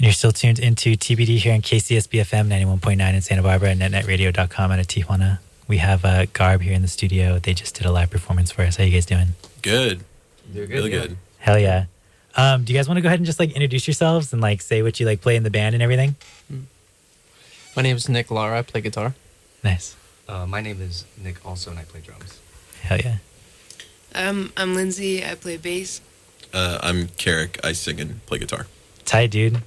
And you're still tuned into TBD here on KCSB FM 91.9 in Santa Barbara and netnetradio.com out of Tijuana. We have Garb here in the studio. They just did a live performance for us. How you guys doing? Good. They're good. Really good. Hell yeah. Do you guys want to go ahead and just like introduce yourselves and like say what you like play in the band and everything? My name is Nick Lara. I play guitar. Nice. My name is Nick also, and I play drums. Hell yeah. I'm Lindsay. I play bass. I'm Carrick. I sing and play guitar. Tight, dude.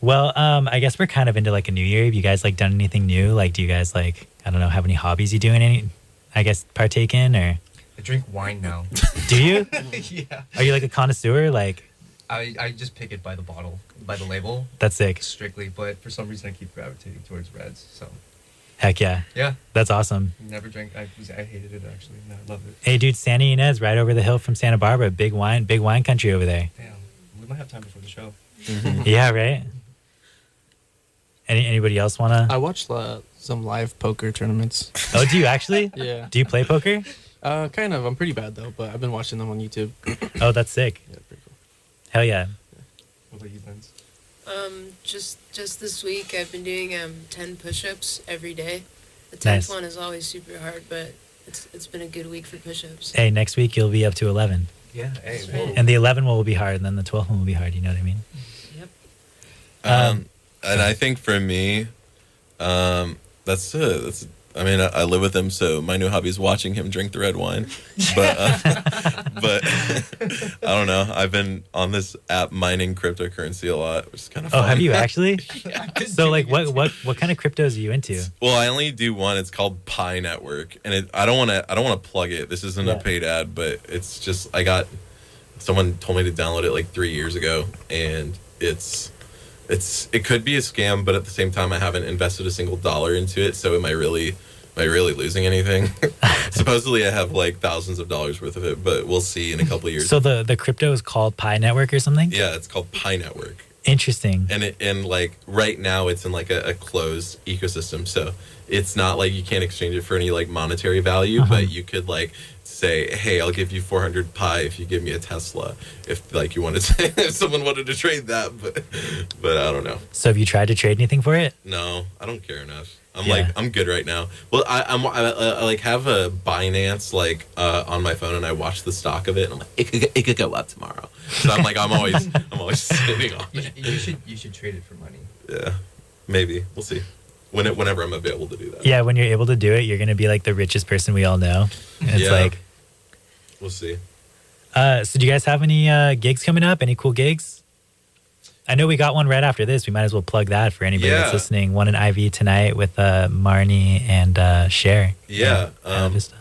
Well, I guess we're kind of into like a new year. Have you guys like done anything new? Like, do you guys like, I don't know, have any hobbies you doing any, I guess, partake in or? I drink wine now. Do you? Yeah. Are you like a connoisseur? Like, I just pick it by the bottle, by the label. That's sick. Strictly, but for some reason I keep gravitating towards reds. So. Heck yeah. Yeah. That's awesome. Never drank. I hated it actually. No, I love it. Hey, dude, Santa Ynez, right over the hill from Santa Barbara. Big wine country over there. Damn, we might have time before the show. Yeah, right. Anybody else wanna? I watched some live poker tournaments. Oh, do you actually? Yeah. Do you play poker? Kind of. I'm pretty bad though, but I've been watching them on YouTube. Oh, that's sick. Yeah, pretty cool. Hell yeah. What about you, Lindsay? Just this week I've been doing 10 push-ups every day. The 10th Nice. one is always super hard, but it's been a good week for push-ups. Hey, next week you'll be up to 11. Yeah. Hey. That's right. And the 11 one will be hard, and then the 12th one will be hard. You know what I mean? Yep. And I think for me, that's I mean, I live with him, so my new hobby is watching him drink the red wine. But I don't know. I've been on this app mining cryptocurrency a lot, which is kind of fun. Oh, have you actually? Yeah, So, like, what kind of cryptos are you into? Well, I only do one. It's called Pi Network, and I don't want to plug it. This isn't Yeah. a paid ad, but it's just someone told me to download it like 3 years ago, and it could be a scam, but at the same time, I haven't invested a single dollar into it. So am I really losing anything? Supposedly, I have like thousands of dollars worth of it, but we'll see in a couple of years. So the crypto is called Pi Network or something? Yeah, it's called Pi Network. Interesting. And like right now it's in like a closed ecosystem, so it's not like you can't exchange it for any like monetary value, but you could like say, hey, I'll give you 400 pi if you give me a Tesla, if like you wanted to if someone wanted to trade that, but I don't know. So have you tried to trade anything for it? No, I don't care enough. Yeah. I'm good right now. Well, I like have a Binance like on my phone, and I watch the stock of it, and I'm like, it could go up tomorrow. So I'm like, I'm always sitting on it. You should trade it for money. Yeah, maybe we'll see. Whenever I'm available to do that. Yeah, when you're able to do it, you're gonna be like the richest person we all know. And it's Yeah. like, We'll see. so do you guys have any gigs coming up? Any cool gigs? I know we got one right after this. We might as well plug that for anybody that's Yeah. listening. One in IV tonight with Marnie and Cher. Yeah. Vista.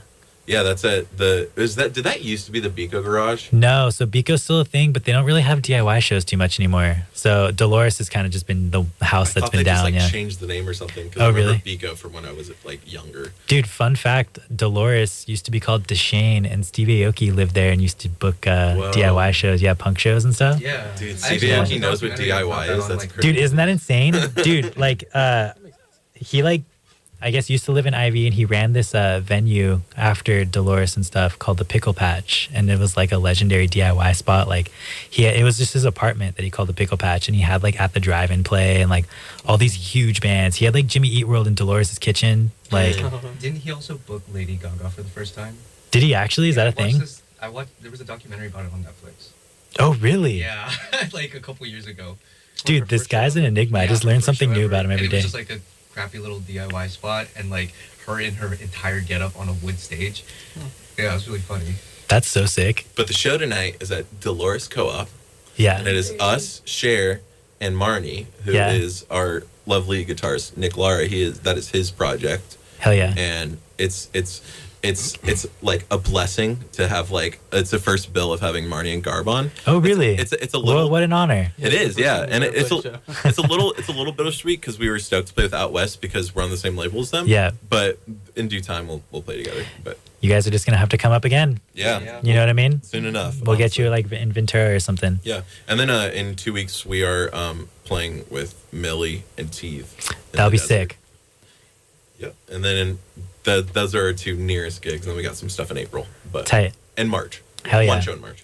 Yeah, that's it. Did that used to be the Bico Garage? No, so Bico's still a thing, but they don't really have DIY shows too much anymore. So Dolores has kind of just been the house that's been down. They just Yeah. changed the name or something. 'Cause Oh, I remember really? Bico from when I was like younger. Dude, fun fact, Dolores used to be called Deshane, and Steve Aoki lived there and used to book DIY shows, punk shows and stuff. Yeah. Dude, I Steve actually watched Aoki a knows what documentary DIY about that is. on, That's like, crazy. Dude, isn't that insane? Dude, like, he like, I guess used to live in IV, and he ran this venue after Dolores and stuff called the Pickle Patch, and it was like a legendary DIY spot. Like, it was just his apartment that he called the Pickle Patch, and he had like At the Drive-In play and like all these huge bands. He had like Jimmy Eat World in Dolores' kitchen. Like, Didn't he also book Lady Gaga for the first time? did he actually? Is that a thing? There was a documentary about it on Netflix. Oh, really? Yeah, like a couple years ago. Dude, this guy's an enigma. I just learned something new about him every It day. was just like a crappy little DIY spot, and like her in her entire getup on a wood stage. Yeah, it was really funny. That's so sick. But the show tonight is at Dolores Co-op, Yeah. and it is us, Cher, and Marnie, who is our lovely guitarist, Nick Lara. That is his project. Hell yeah. And it's like a blessing to have like it's the first bill of having Marnie and Garb on. Oh, really? It's a little. Well, what an honor. It is, yeah, and it's It's a little bittersweet because we were stoked to play with Out West because we're on the same label as them. Yeah. But in due time, we'll play together. But You guys are just going to have to come up again. yeah, You know what I mean? soon enough. We'll get honestly. you like in Ventura or something. Yeah, and then in 2 weeks we are playing with Millie and Teeth. That'll be sick. Yep, and then those are our two nearest gigs, and then we got some stuff in April, but Tight. in March. Hell yeah. One show in March.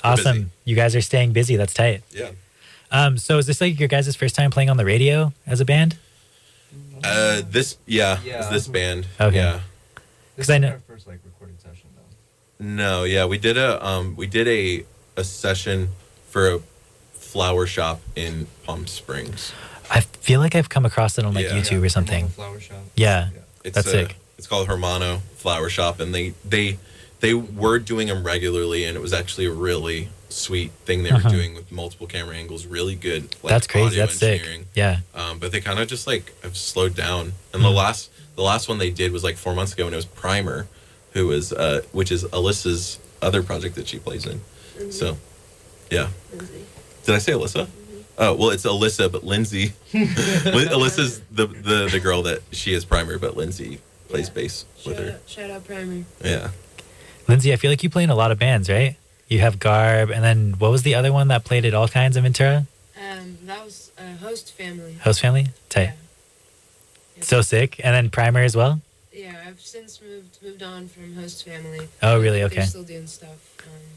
Awesome. busy. You guys are staying busy. That's tight. Yeah. So is this like your guys' first time playing on the radio as a band? This band. Okay. Yeah. This 'Cause I is know- our first like recorded session though. No, yeah, we did a session for a flower shop in Palm Springs. I feel like I've come across it on like Yeah. YouTube or something. Flower shop. Yeah. It's That's sick. It's called Hermano Flower Shop, and they were doing them regularly, and it was actually a really sweet thing they were doing with multiple camera angles. Really good. Like, That's crazy. audio That's sick. engineering. Yeah. But they kind of just like have slowed down. And the last one they did was like 4 months ago, and it was Primer, who was which is Alyssa's other project that she plays in. So, yeah. Lindsay. Did I say Alyssa? Oh, well, it's Alyssa, but Lindsay. Alyssa's the girl that she is Primer, but Lindsay plays bass with her. Shout out Primer. Yeah. Lindsay, I feel like you play in a lot of bands, right? You have Garb, and then what was the other one that played at all kinds of Ventura? That was Host Family. Host Family? Tight. Yeah. So sick. And then Primer as well? Yeah, I've since moved on from Host Family. Oh, really? Okay. They're still doing stuff.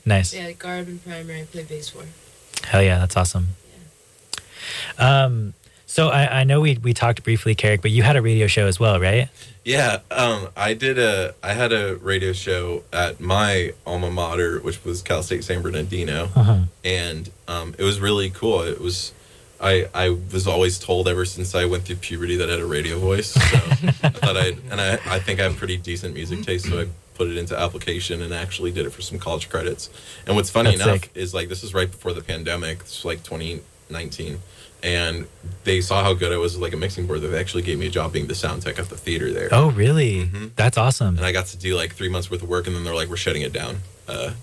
Nice. Yeah, like Garb and Primer I play bass for. Hell yeah, that's awesome. So I know we talked briefly, Carrick, but you had a radio show as well, right? Yeah, I had a radio show at my alma mater, which was Cal State San Bernardino, and it was really cool. It was I was always told ever since I went through puberty that I had a radio voice. So I thought I think I have pretty decent music taste, so I put it into application and actually did it for some college credits. And what's funny enough is like this is right before the pandemic. This was like 2019. And they saw how good I was as like a mixing board. They actually gave me a job being the sound tech at the theater there. Oh, really? That's awesome. And I got to do like 3 months worth of work, and then they're like, "We're shutting it down."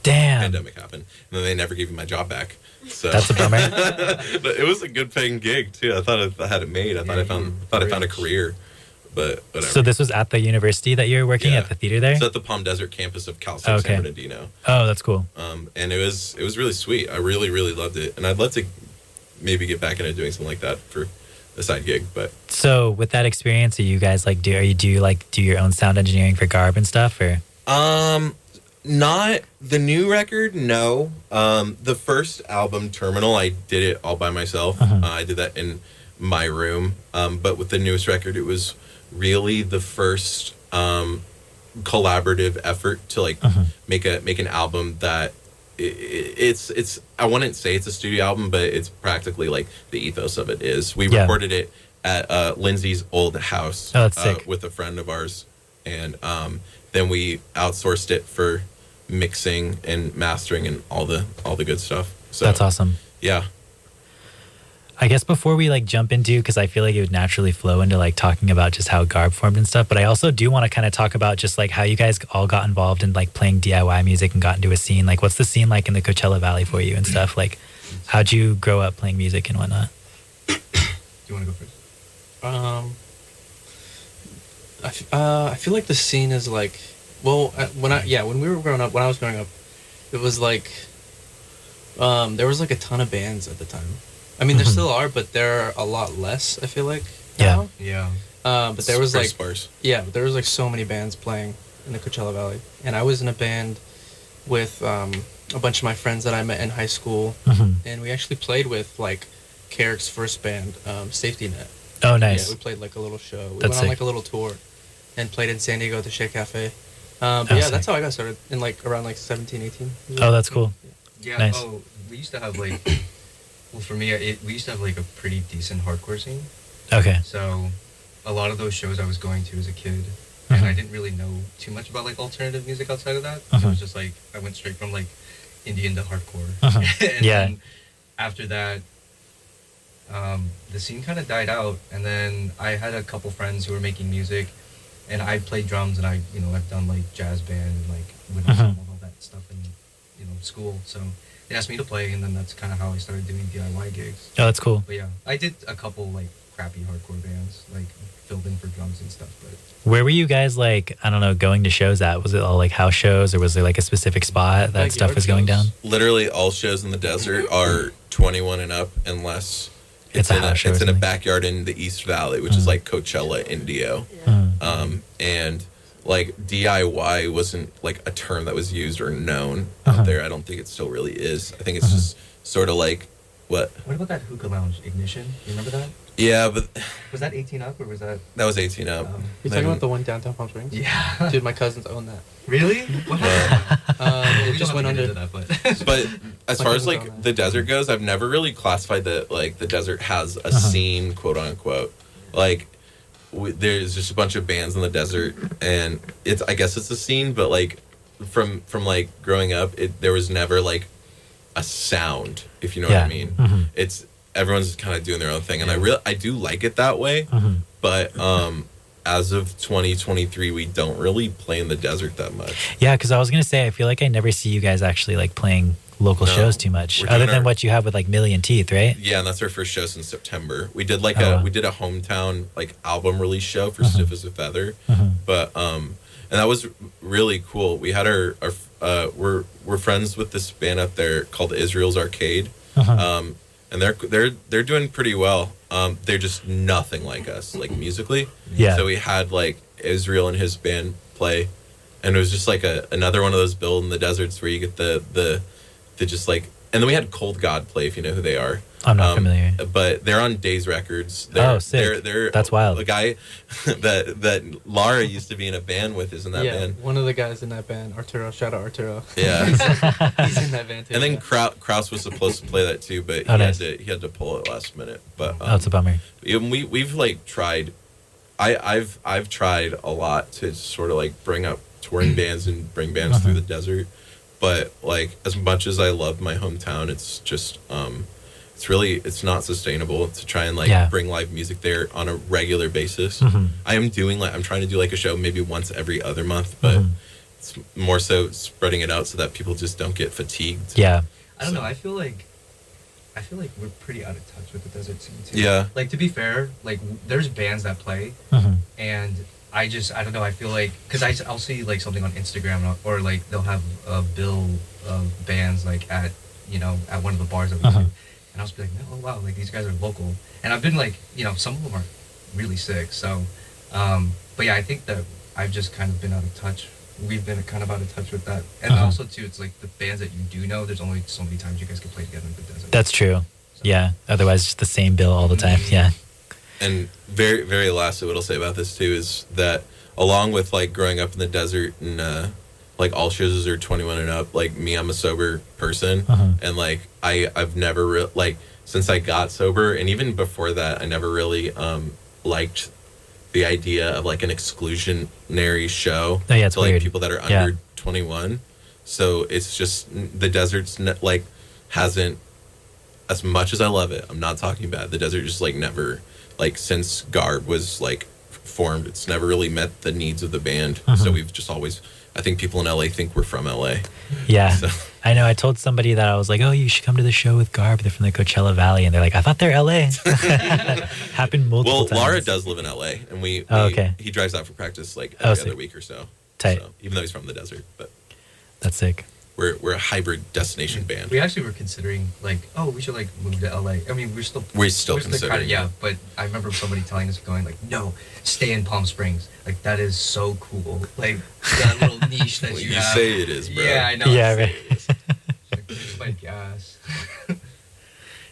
Damn. Pandemic happened, and then they never gave me my job back. So That's a bummer. But it was a good paying gig too. I thought I had it made. I found a career, but whatever. So this was at the university that you're working at the theater there? It's at the Palm Desert campus of Cal State San Bernardino. Oh, that's cool. And it was really sweet. I really loved it, and I'd love to maybe get back into doing something like that for a side gig. But so with that experience, are you guys like do your own sound engineering for Garb and stuff, or? Not the new record, no. The first album, Terminal, I did it all by myself. I did that in my room. But with the newest record, it was really the first collaborative effort to like make an album that it's I wouldn't say it's a studio album, but it's practically like the ethos of it is. We recorded it at Lindsay's old house with a friend of ours, and then we outsourced it for mixing and mastering and all the good stuff. So that's awesome. Yeah. I guess before we like jump into, because I feel like it would naturally flow into like talking about just how Garb formed and stuff, but I also do want to kind of talk about just like how you guys all got involved in like playing DIY music and got into a scene. Like, what's the scene like in the Coachella Valley for you and stuff? Like, how'd you grow up playing music and whatnot? Do you want to go first? I feel like the scene is like, well, when we were growing up, when I was growing up, it was like, there was like a ton of bands at the time. I mean, there still are, but there are a lot less, I feel like. Now. Yeah. But there was like, sparse. but there was like so many bands playing in the Coachella Valley. And I was in a band with a bunch of my friends that I met in high school. And we actually played with like Carrick's first band, Safety Net. Oh, nice. Yeah, we played like a little show. We That's went on sick. like a little tour and played in San Diego at the Shea Cafe. But yeah, that's how I got started in like around like 17, 18. Oh, that's cool. Yeah. Nice. Oh, we used to have like, well, for me, we used to have like a pretty decent hardcore scene. Okay. So a lot of those shows I was going to as a kid, and I didn't really know too much about like alternative music outside of that. So it was just like I went straight from like Indian to hardcore. And then after that, the scene kind of died out, and then I had a couple friends who were making music, and I played drums, and I've done like jazz band and like with all that stuff in school. So they asked me to play, and then that's kind of how I started doing DIY gigs. Oh, that's cool. But yeah, I did a couple like crappy hardcore bands, like filled in for drums and stuff. But Where were you guys like, I don't know, going to shows at? Was it all like house shows, or was there like a specific spot that Like stuff yard was going down? shows. Literally all shows in the desert are 21 and up unless It's a house show or it's in a something. backyard in the East Valley, which is like Coachella, Indio. And like DIY wasn't like a term that was used or known out there. I don't think it still really is. I think it's just sort of like What? What about that hookah lounge, Ignition? You remember that? Yeah, but Was that 18 up or was that? that was 18 up. You talking about the one downtown Palm Springs? Yeah. Dude, my cousins own that. Really? What happened? It just went under. That, but But as My far as cousins like own that. the desert goes, I've never really classified that like the desert has a scene, quote unquote. Like there's just a bunch of bands in the desert, and I guess it's a scene, but like from like growing up, there was never like a sound, if you know what I mean. It's everyone's kind of doing their own thing, and I do like it that way. But as of 2023, we don't really play in the desert that much. Yeah, because I was gonna say I feel like I never see you guys actually like playing local shows too much, other than what you have with like Million Teeth, right? Yeah, and that's our first show since September. We did like wow. we did a hometown like album release show for Stiff as a Feather, but and that was really cool. We had our we're friends with this band up there called Israel's Arcade, and they're doing pretty well. They're just nothing like us, like musically. Yeah. So we had like Israel and his band play, and it was just like another one of those build in the deserts where you get the just like, and then we had Cold God play, if you know who they are. I'm not familiar. But they're on Days Records. Sick. That's wild. The guy that Lara used to be in a band with is in that band. One of the guys in that band, Arturo. Shout out Arturo. Yeah. He's in that band too. And then Kraus was supposed to play that too, but he had to pull it last minute. But it's a bummer. We've like tried. I've tried a lot to sort of like bring up touring bands and bring bands through the desert. But like as much as I love my hometown, it's just it's not sustainable to try and like bring live music there on a regular basis. I'm trying to do like a show maybe once every other month, but it's more so spreading it out so that people just don't get fatigued. Yeah. I don't know. I feel like we're pretty out of touch with the desert scene too. Yeah. Like to be fair, like there's bands that play, and I don't know. I feel like because I'll see like something on Instagram or like they'll have a bill of bands like at one of the bars that we do, and I'll just be like, oh wow, like these guys are local, and I've been like some of them are really sick. So, but yeah, I think that I've just kind of been out of touch. We've been kind of out of touch with that, and also too, it's like the bands that you do know. There's only so many times you guys can play together in the desert. That's true. So. Yeah. Otherwise, just the same bill all the time. Yeah. And very, very lastly, what I'll say about this too is that along with like growing up in the desert and like all shows are 21 and up, like me, I'm a sober person, and like I've never like since I got sober, and even before that, I never really liked the idea of like an exclusionary show it's to like weird. people that are under 21. So it's just the desert's like hasn't, as much as I love it, I'm not talking bad. The desert just like never. Like since Garb was like formed, it's never really met the needs of the band. So we've just always, I think people in LA think we're from LA. Yeah. So. I know. I told somebody that I was like, oh, you should come to the show with Garb. They're from the Coachella Valley. And they're like, I thought they're LA. Happened multiple times. Well, Lara does live in LA, and he drives out for practice like every other week or so. Tight. So, even though he's from the desert, but that's sick. We're a hybrid destination band. We actually were considering like, oh, we should like move to LA. I mean, we're still considering. Yeah, but I remember somebody telling us going like, no, stay in Palm Springs. Like that is so cool. Like that little niche that you have. You say it is, bro. Yeah, I know. Yeah, right. It's like gas.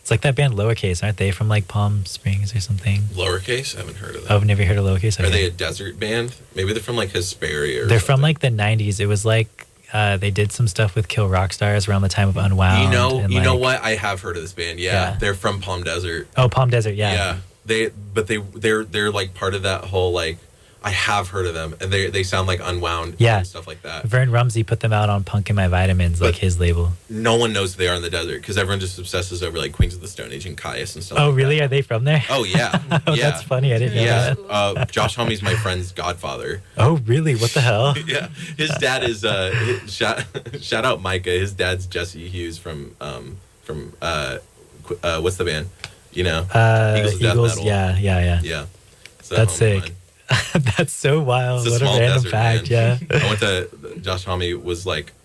It's like that band Lowercase, aren't they from like Palm Springs or something? Lowercase? I haven't heard of them. Oh, I've never heard of Lowercase. Are they a desert band? Maybe they're from like Hesperia. They're from like the 90s. It was like they did some stuff with Kill Rock Stars around the time of Unwound. You know what? I have heard of this band. Yeah. They're from Palm Desert. Oh, Palm Desert, yeah. Yeah. They're like part of that whole like, I have heard of them, and they sound like Unwound and stuff like that. Vern Rumsey put them out on Punk in My Vitamins, like his label. No one knows they are in the desert because everyone just obsesses over like Queens of the Stone Age and Caius and stuff. Oh, like really? that. Are they from there? Oh yeah. Oh, yeah. That's funny. I didn't know that. Josh Homie's my friend's godfather. Oh, really? What the hell? Yeah, his dad is shout out Micah. His dad's Jesse Hughes from what's the band? You know, Eagles. Yeah. So that's sick. That's so wild. What a random fact. Man. I went to Josh Homme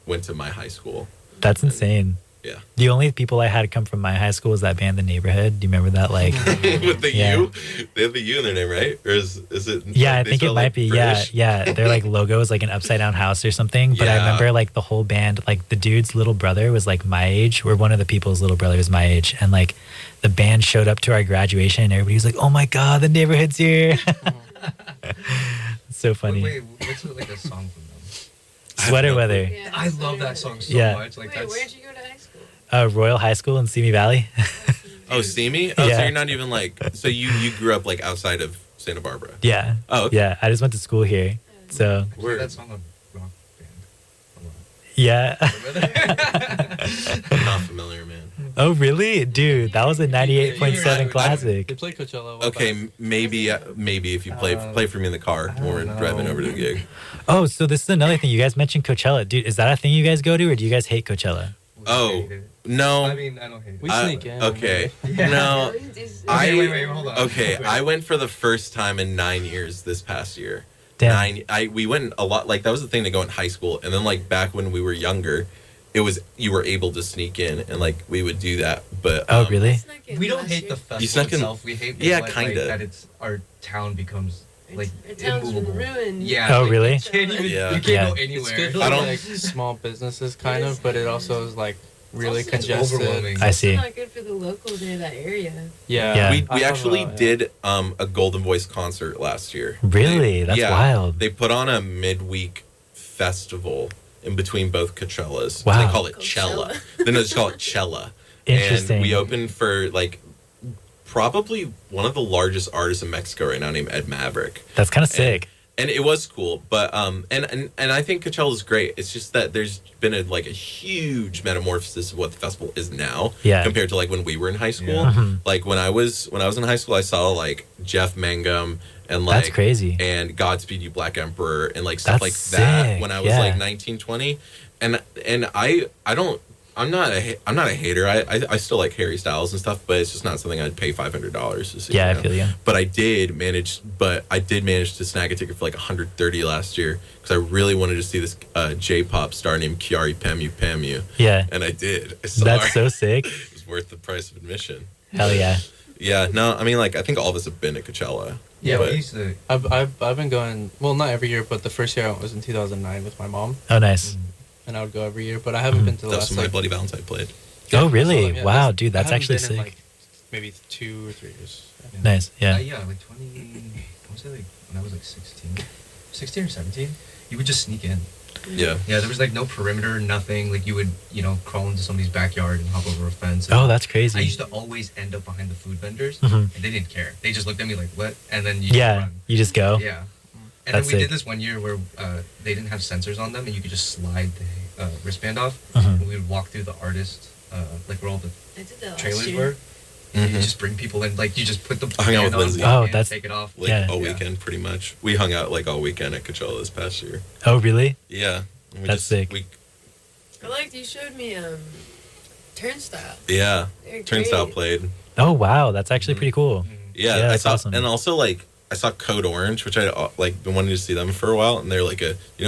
went to my high school. That's insane. Yeah. The only people I had come from my high school was that band, The Neighborhood. Do you remember that? Like, with the yeah. U, they have the U in their name, right? Or is it? Yeah, like, I think it might be. British? Yeah. Their like logo is like an upside down house or something. But I remember like the whole band, like the dude's little brother was like my age, or one of the people's little brother was my age, and like the band showed up to our graduation, and everybody was like, "Oh my god, The Neighborhood's here!" It's so funny. Wait, what's like a song from them? Sweater Weather. Yeah, I Sweater love that Weather. song so Yeah. much. Like Wait, that's. where'd you go to high school? Royal High School in Simi Valley. Oh, Simi? Oh, Yeah. so you're not even like. So you grew up like outside of Santa Barbara. Yeah. Oh, okay. Yeah. I just went to school here. So I play that song on Rock Band yeah. I'm not familiar, man. Oh really, dude? That was a 98.7 They classic. played Coachella. Okay, maybe if you play for me in the car when we're driving over to the gig. Oh, so this is another thing. You guys mentioned Coachella, dude. Is that a thing you guys go to, or do you guys hate Coachella? Oh, I no. mean, I don't hate it. We sneak in. Okay. Yeah. No. Wait, hold on. Okay, Wait. I went for the first time in 9 years this past year. Damn. We went a lot. Like that was the thing to go in high school, and then like back when we were younger, it was you were able to sneak in, and like we would do that. But Oh really? We don't hate the festival snuck in- itself. We hate Yeah, like, kinda. that it's our town becomes like Our town's immovable. ruined. Yeah. Oh, like, really? You can't even. Yeah. You can't Yeah. go It's anywhere. good for I don't- like small businesses, kind of, but it also is like really also congested. overwhelming. I see. It's not good for the locals in that area. Yeah. Yeah. we I have, actually yeah. did a Golden Voice concert last year. Really? That's wild. They put on a midweek festival in between both Coachellas. Wow. They call it Cella. They just call it Cella. Interesting. And we opened for like probably one of the largest artists in Mexico right now named Ed Maverick. That's kind of sick. And it was cool, but and I think Coachella is great. It's just that there's been a huge metamorphosis of what the festival is now, Yeah. compared to like when we were in high school. Yeah. Mhm. Like when I was in high school, I saw like Jeff Mangum and like That's crazy. and Godspeed You Black Emperor and like stuff That's like that sick, when I was yeah. like 19, 20. And I'm not a hater. I still like Harry Styles and stuff, but it's just not something I'd pay $500 to see. Yeah, you I know? feel you. But I did manage to snag a ticket for like $130 last year because I really wanted to see this J-pop star named Kiari Pamu, Yeah. and I did. I saw That's her. so sick. It was worth the price of admission. Hell yeah. Yeah, no, I mean like I think all of us have been at Coachella. Yeah, but we used to. I've been going. Well, not every year, but the first year I went was in 2009 with my mom, Oh, nice. and I would go every year. But I haven't been to the that's last. when my Like, Bloody Valentine played. Oh, really? yeah, Wow, dude, I that's haven't actually been sick. in, like, maybe 2 or 3 years. Nice. Yeah. Yeah, like 20. I want to say like when I was like 16 or 17. You would just sneak in. Yeah. Yeah, there was like no perimeter, nothing. Like you would, crawl into somebody's backyard and hop over a fence. Oh, that's I crazy. used to always end up behind the food vendors, Mhm. and they didn't care. They just looked at me like, "What?" And then you just Yeah. run. You just go. Yeah. And That's then we sick. did this one year where they didn't have sensors on them, and you could just slide the wristband off, Mhm. and we would walk through the artist, like where all the I did that last trailers year. were. And Mhm. you just bring people in, like you just put the I hung out with band on, Lindsay. walk Oh, in, that's- take it off. Like Yeah. all Yeah. weekend, pretty much. We hung out like all weekend at Coachella this past year. Oh, really? Yeah. And we That's sick. I liked you showed me Turnstile. Yeah. They're Turnstile great. played. Oh, wow. That's actually Mhm. pretty cool. Mhm. Yeah, Yeah, I that's saw, awesome. and also like I saw Code Orange, which I like been wanting to see them for a while, and they're like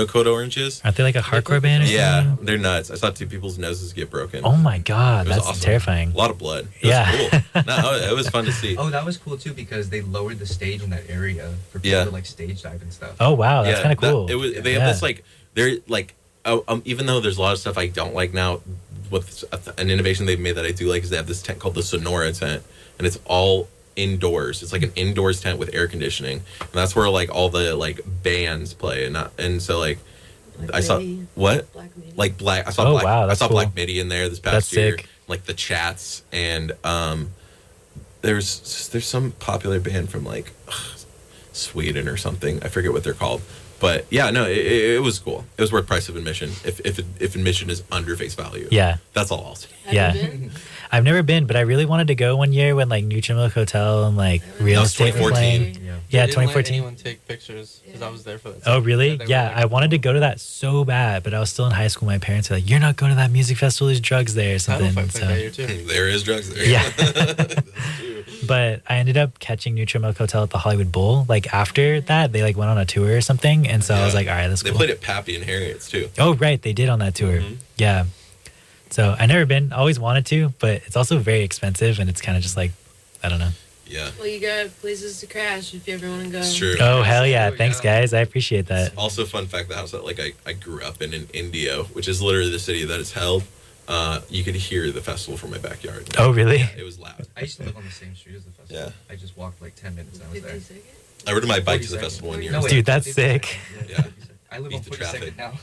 Code Orange is? Aren't they like a hardcore band or Yeah, something? they're nuts. I saw 2 people's noses get broken. Oh my God. It was That's awesome. terrifying. A lot of blood. It was Yeah. cool. No, it was fun to see. Oh, that was cool too because they lowered the stage in that area for people Yeah. to like stage dive and stuff. Oh, wow. That's Yeah, kind of that- cool. It was. They Yeah. have this like they're like even though there's a lot of stuff I don't like now. With an innovation they've made that I do like is they have this tent called the Sonora tent, and it's all indoors. It's like an indoors tent with air conditioning, and that's where like all the like bands play, and so like Black I saw Midi. what Black Midi. like black. I saw Oh, black. wow, I that's saw cool. Black Midi in there this past That's year. sick. Like the Chats and there's some popular band from like Sweden or something. I forget what they're called. But yeah, no, it was cool. It was worth price of admission if admission is under face value. Yeah. That's all I'll say. Have Yeah. you been? I've never been, but I really wanted to go one year when like Nutrimilk Hotel and like real That was estate were 2014. playing. Yeah. Yeah, They didn't let 2014. anyone take pictures because I was there for that. Oh, really? they were Yeah, like, I wanted to go to that so bad, but I was still in high school. My parents were like, "You're not going to that music festival. There's drugs there or I something." don't fight So- that year too. There is drugs there. Yeah. That's true. But I ended up catching Nutrimilk Hotel at the Hollywood Bowl. Like after that, they like went on a tour or something, and so I was Yeah. like, "All right, that's They cool." played at Pappy and Harriet's too. Oh, right, they did on that tour. Mhm. Yeah. So I never been, always wanted to, but it's also very expensive and it's kind of just like, I don't know. Yeah. Well, you got places to crash if you ever want to go. It's true. Oh, hell yeah. Thanks, guys. I appreciate that. Also, fun fact, the house that like I grew up in Indio, which is literally the city that it's held, you could hear the festival from my backyard. Oh, really? Yeah, it was loud. I used to live on the same street as the festival. Yeah. I just walked like 10 minutes and I was there. 50 seconds? I rode my bike to the festival one year. No, wait, Dude, that's 50 sick. seconds. Yeah. I live Beat on the 42nd traffic. now.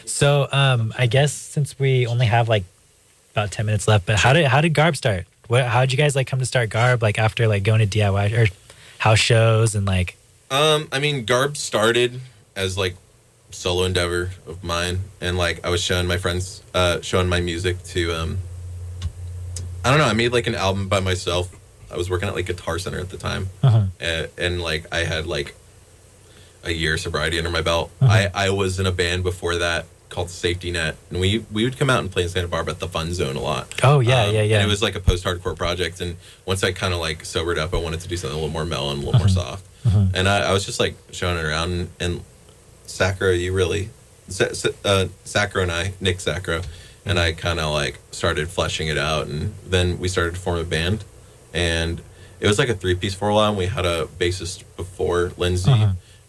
So I guess since we only have like about 10 minutes left, but how did Garb start? How did you guys like come to start Garb, like after like going to DIY or house shows and like? I mean, Garb started as like solo endeavor of mine, and like I was showing my friends, showing my music to. I don't know. I made like an album by myself. I was working at like Guitar Center at the time, and like I had like a year sobriety under my belt. I was in a band before that called Safety Net, and we would come out and play in Santa Barbara at the Fun Zone a lot. Oh yeah. And it was like a post-hardcore project, and once I kind of like sobered up, I wanted to do something a little more mellow and a little more soft. And I was just like showing it around, and Sacro, Sacro and I, Nick Sacro, and I kind of like started fleshing it out, and then we started to form a band, and it was like a 3-piece for a while, and we had a bassist before, Lindsay.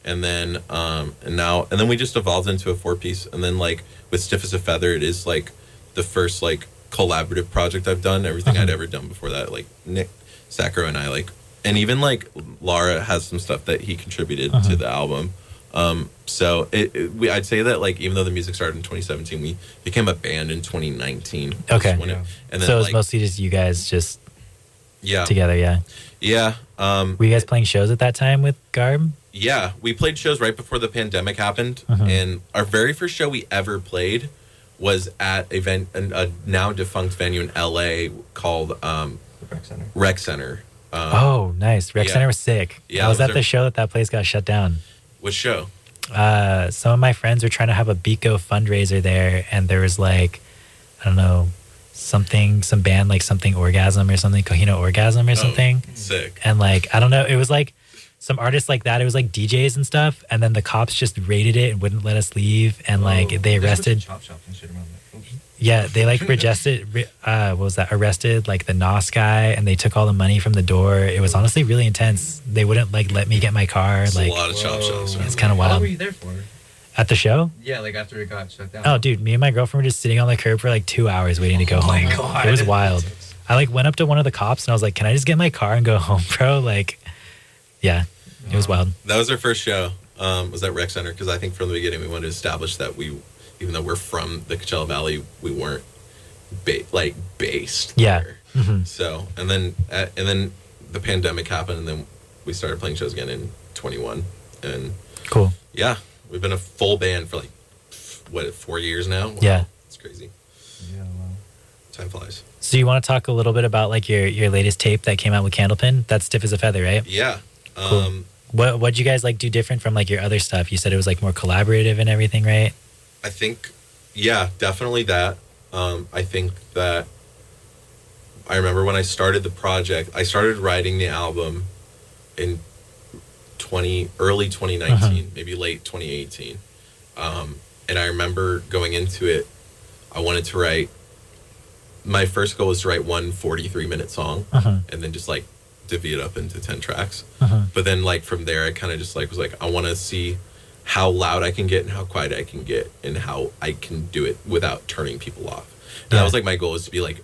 And then and then we just evolved into a 4-piece, and then like with Stiff as a Feather, it is like the first like collaborative project I've done. Everything I'd ever done before that, like Nick Sacro and I, like, and even like Lara has some stuff that he contributed to the album. So I'd say that like even though the music started in 2017, we became a band in 2019. Okay. And then, so it was like, mostly just you guys just yeah together, yeah. Yeah. Were you guys playing shows at that time with Garb? Yeah, we played shows right before the pandemic happened, and our very first show we ever played was at a now defunct venue in LA called Rec Center. Oh, nice. Rec Center was sick. Yeah, I was that was at the show that place got shut down. What show? Some of my friends were trying to have a Bico fundraiser there, and there was like, I don't know, some band like something Orgasm or something, Kohino Orgasm or something. Sick. And like, I don't know, it was like some artists like that. It was like DJs and stuff, and then the cops just raided it and wouldn't let us leave, and like they arrested. Chop shop and shit around that. Yeah, they like arrested like the NOS guy, and they took all the money from the door. It was honestly really intense. They wouldn't like let me get my car. It's like a lot of chop shops. It's kind of How long wild. were you there for? At the show? Yeah, like after it got shut down. Oh, dude, me and my girlfriend were just sitting on the curb for like 2 hours waiting to go home. my God. It was wild. I like went up to one of the cops and I was like, "Can I just get my car and go home, bro?" Like, yeah, it was wild. That was our first show. Was at Rec Center, because I think from the beginning we wanted to establish that we, even though we're from the Coachella Valley, we weren't based Yeah. there. So and then the pandemic happened, and then we started playing shows again in 21, and Cool. yeah, we've been a full band for like 4 years now. Wow, Yeah. it's crazy. Yeah, wow. Time flies. So you want to talk a little bit about like your latest tape that came out with Candlepin? That's Stiff as a Feather, right? Yeah. Cool. What'd you guys like do different from like your other stuff? You said it was like more collaborative and everything, right? I think, yeah, definitely that. I think that I remember when I started the project, I started writing the album in early 2019, maybe late 2018. And I remember going into it, I wanted to write, my first goal was to write one 43-minute song, and then just like divvy it up into 10 tracks. But then like from there, I kind of just like was like, I want to see how loud I can get and how quiet I can get and how I can do it without turning people off. And that was like my goal, was to be like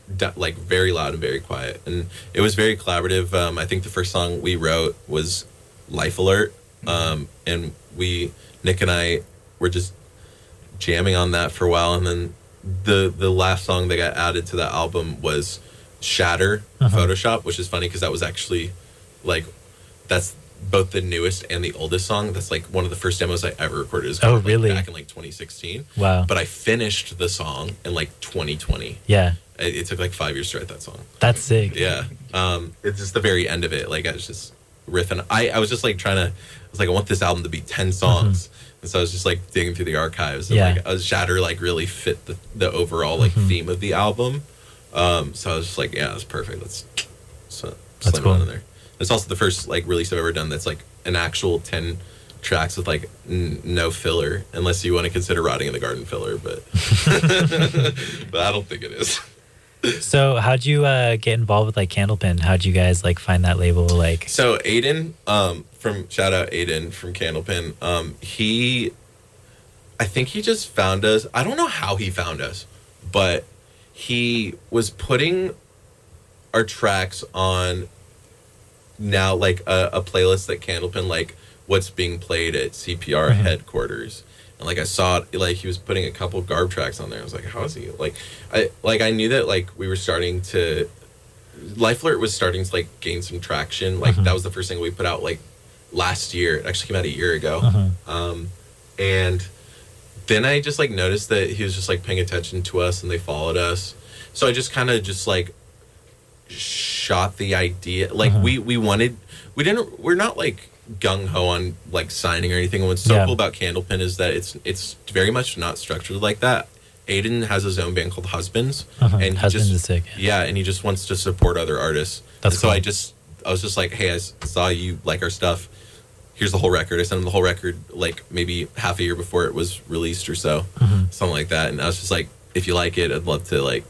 very loud and very quiet. And it was very collaborative. I think the first song we wrote was Life Alert. And Nick and I were just jamming on that for a while. And then the last song that got added to that album was Shatter Photoshop, which is funny because that was actually like, that's both the newest and the oldest song. That's like one of the first demos I ever recorded. As Oh, really? Back in like 2016. Wow. But I finished the song in like 2020. Yeah. It took like 5 years to write that song. That's sick. Yeah. It's just the very end of it. Like I was just riffing. I was just like I was like, I want this album to be 10 songs. And so I was just like digging through the archives. And like Shatter like really fit the overall like theme of the album. So I was just like, yeah, that's perfect. Let's slam cool. it on in there. It's also the first like release I've ever done that's like an actual 10 tracks with like no filler, unless you want to consider Rotting in the Garden filler, but but I don't think it is. So how'd you get involved with like Candlepin? How'd you guys like find that label? Like, so Aiden, shout out Aiden from Candlepin. I think he just found us. I don't know how he found us, but he was putting our tracks on now like a playlist that Candlepin, like what's being played at CPR headquarters. And like I saw it, like he was putting a couple Garb tracks on there. I was like, how is he? I knew that like we were starting to, Life Alert was starting to like gain some traction. Like that was the first thing we put out like last year. It actually came out a year ago. And then I just like noticed that he was just like paying attention to us and they followed us. So I just kind of just like shot the idea. Like we're not like gung-ho on like signing or anything. And what's so cool about Candlepin is that it's very much not structured like that. Aiden has his own band called Husbands, and Husbands is sick. Yeah, and he just wants to support other artists. That's so cool. I was just like, hey, I saw you like our stuff. Here's the whole record. I sent him the whole record like maybe half a year before it was released or so, something like that. And I was just like, if you like it, I'd love to like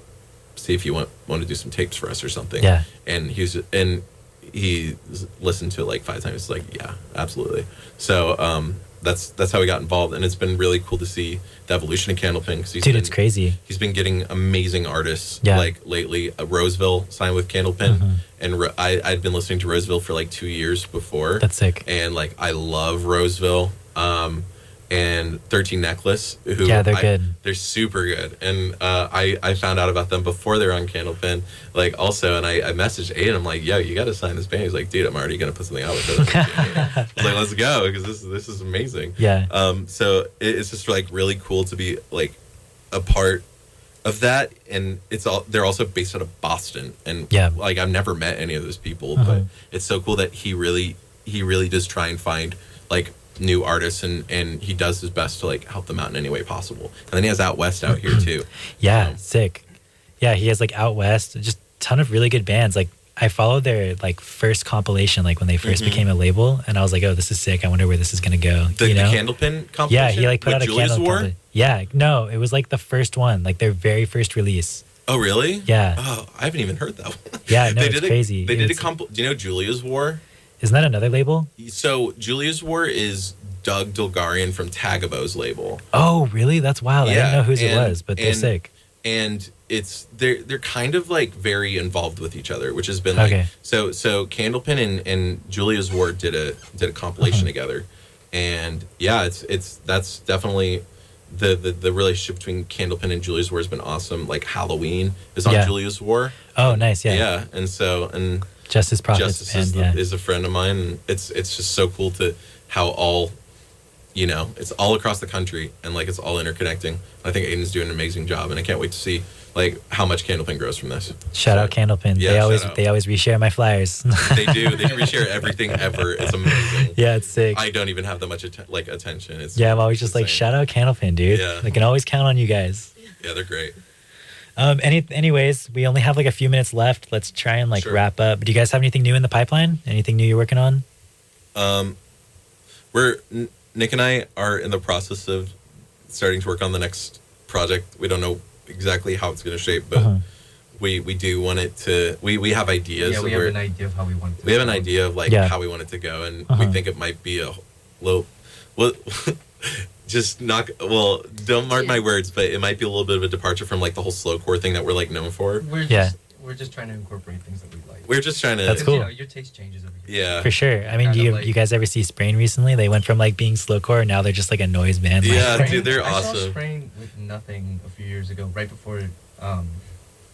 see if you want to do some tapes for us or something. Yeah. And he listened to it like 5 times. It's like, yeah, absolutely. So that's how we got involved, and it's been really cool to see the evolution of Candlepin. It's crazy. He's been getting amazing artists like lately. Roseville signed with Candlepin, and I'd been listening to Roseville for like 2 years before. That's sick. And like I love Roseville. And 13 Necklace, who they're good. They're super good, and I found out about them before they were on Candlepin, like also, and I messaged Aiden. I'm like, yo, you got to sign this band. He's like, dude, I'm already gonna put something out with them. I was like, let's go, because this is amazing. Yeah. So it's just like really cool to be like a part of that, and they're also based out of Boston, and like I've never met any of those people, but it's so cool that he really does try and find like new artists, and he does his best to like help them out in any way possible. And then he has Out West out here too. Sick. Yeah, he has like Out West, just a ton of really good bands. Like I followed their like first compilation, like when they first became a label, and I was like, oh, this is sick. I wonder where this is gonna go. The Candlepin compilation? Yeah, he like put out a Julius War. Yeah, no, it was like the first one, like their very first release. Oh really? Yeah. Oh, I haven't even heard that one. Yeah, no, it's crazy. They did a do you know Julia's War? Isn't that another label? So Julia's War is Doug Dulgarian from Tagabo's label. Oh, really? That's wild. I didn't know whose it was, but they're sick. And they're kind of like very involved with each other, which has been like so Candlepin and Julia's War did a compilation together, and that's definitely the relationship between Candlepin and Julia's War has been awesome. Like Halloween is on Julia's War. Oh, nice. Yeah, and Justice Profits is a friend of mine, and it's just so cool to how all, it's all across the country, and like it's all interconnecting. I think Aiden's doing an amazing job, and I can't wait to see like how much Candlepin grows from this. Shout out Candlepin. Yeah, they always reshare my flyers. They do. They reshare everything ever. It's amazing. Yeah, it's sick. I don't even have that much attention. I'm always just like, shout out Candlepin, dude. Yeah. I can always count on you guys. Yeah, they're great. Anyways, we only have like a few minutes left. Let's try and like wrap up. Do you guys have anything new in the pipeline? Anything new you're working on? Nick and I are in the process of starting to work on the next project. We don't know exactly how it's going to shape, but we do want it to. We have ideas. Yeah, we have an idea of how we want it to. We have an idea of like how we want it to go, and we think it might be a little. Well, don't mark my words, but it might be a little bit of a departure from like the whole slowcore thing that we're like known for. We're just trying to incorporate things that we like. We're just trying to. That's cool. Your taste changes every year. Yeah, for sure. I mean, you guys ever see Sprain recently? They went from like being slowcore, and now they're just like a noise band. Yeah, dude, they're awesome. I saw Sprain with Nothing a few years ago, right before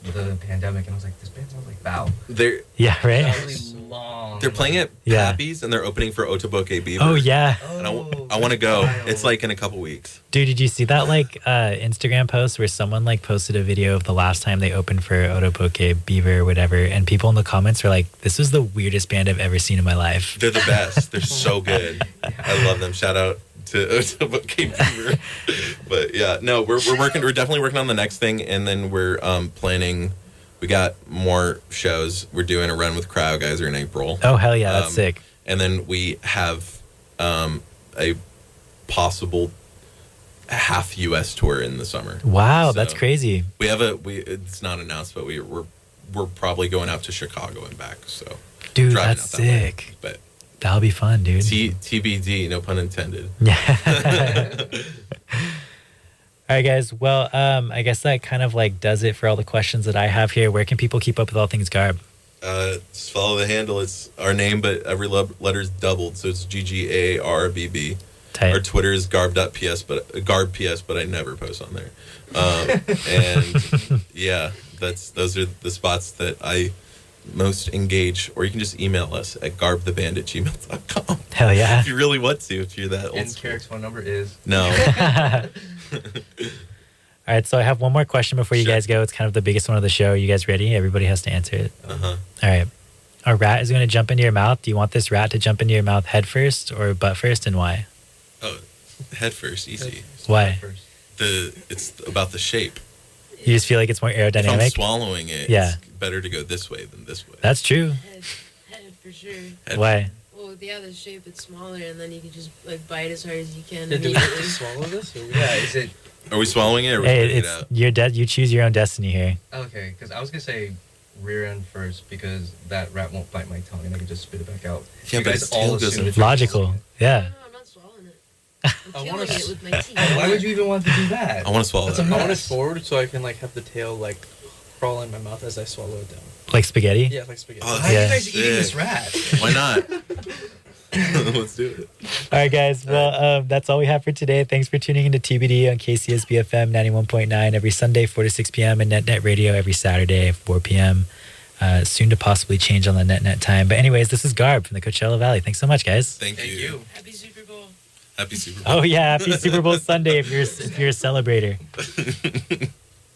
the pandemic, and I was like, this band sounds like Bow. They're right. Really long. They're playing at Pappy's, and they're opening for Otoboke Beaver. Oh yeah. And I want to go. Wild. It's like in a couple weeks. Dude, did you see that like Instagram post where someone like posted a video of the last time they opened for Otoboke Beaver or whatever, and people in the comments were like, "This was the weirdest band I've ever seen in my life." They're the best. They're so good. I love them. Shout out to Otoboke Beaver. But yeah, no, we're definitely working on the next thing, and then we're planning. We got more shows. We're doing a run with Cryo Geyser in April. Oh hell yeah, that's sick. And then we have a possible half U.S. tour in the summer. Wow, that's crazy. We have it's not announced, but we're probably going out to Chicago and back. So, dude, that's sick. But that'll be fun, dude. TBD, no pun intended. Yeah. All right, guys. Well, I guess that kind of like does it for all the questions that I have here. Where can people keep up with all things Garb? Just follow the handle. It's our name, but every letter's doubled, so it's GGARBB. Tight. Our Twitter is garb.ps, but I never post on there. And yeah, those are the spots that I most engage. Or you can just email us at garbtheband@gmail.com. Hell yeah. If you really want to, if you're that old. And Carrick's phone number is? No. All right, so I have one more question before you guys go. It's kind of the biggest one of the show. You guys ready? Everybody has to answer it. Uh-huh. All right. A rat is going to jump into your mouth. Do you want this rat to jump into your mouth head first or butt first, and why? Oh, head first, easy. Why? It's about the shape. You just feel like it's more aerodynamic? If I'm swallowing it, it's better to go this way than this way. That's true. Head for sure. Why? Well, with the other shape, it's smaller, and then you can just like bite as hard as you can. Yeah, do we have to swallow this? Or Is it? Are we swallowing it or are we Hey, putting it's it out? your you choose your own destiny here. Okay, because I was going to say rear end first because that rat won't bite my tongue and I can just spit it back out. Yeah, but its tail goes in. Logical. Yeah. No, I'm not swallowing it. I'm killing it with my teeth. Why would you even want to do that? I want to swallow that. I want it forward so I can like have the tail like crawl in my mouth as I swallow it down. Like spaghetti? Yeah, like spaghetti. Oh, Why are Yeah. you guys eating this rat? Why not? Let's do it. All right, guys. Well, that's all we have for today. Thanks for tuning into TBD on KCSB FM 91.9 every Sunday, 4 to 6 p.m. and NetNet Radio every Saturday, 4 p.m. Soon to possibly change on the NetNet time. But anyways, this is Garb from the Coachella Valley. Thanks so much, guys. Thank you. Happy Super Bowl. Happy Super Bowl. Oh, yeah. Happy Super Bowl Sunday if you're a celebrator.